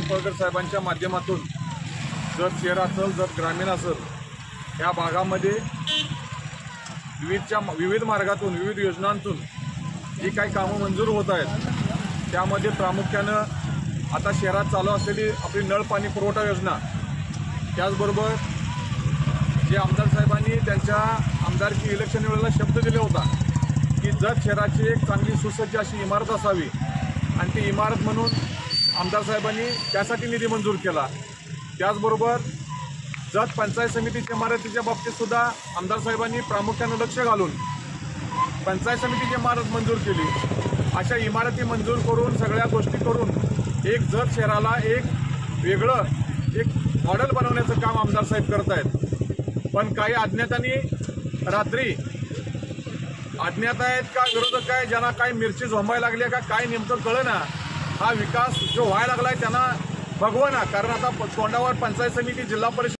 पळकर साहेबांच्या माध्यमातून जत शहर असेल जत ग्रामीण असेल या भागामध्ये विविध मार्गातून विविध योजनांतून जी काही कामं मंजूर होत आहेत त्यामध्ये प्रामुख्यानं आता शहरात चालू असलेली आपली नळ पाणी पुरवठा योजना, त्याचबरोबर जे आमदार साहेबांनी त्यांच्या आमदारकी इलेक्शन वेळेला शब्द दिला होता की जत शहराची एक चांगली सुसज्ज अशी इमारत असावी आणि ती इमारत म्हणून आमदार साहेबांनी त्यासाठी निधी मंजूर केला। त्याचबरोबर जत पंचायत समितीच्या इमारतीच्या बाबतीतसुद्धा आमदार साहेबांनी प्रामुख्यानं लक्ष घालून पंचायत समितीची इमारत मंजूर केली। अशा इमारती मंजूर करून सगळ्या गोष्टी करून एक जत शहराला एक वेगळं एक मॉडेल बनवण्याचं काम आमदार साहेब करत आहेत। पण काही अज्ञातांनी रात्री अज्ञात आहेत का विरोधक आहे ज्यांना काही मिरची झोंबायला लागली का काय नेमकं कळेना, हा विकास जो व्हायला लागला आहे त्यांना बघवना। कारण आता तोंडावर पंचायत समिती जिल्हा परिषद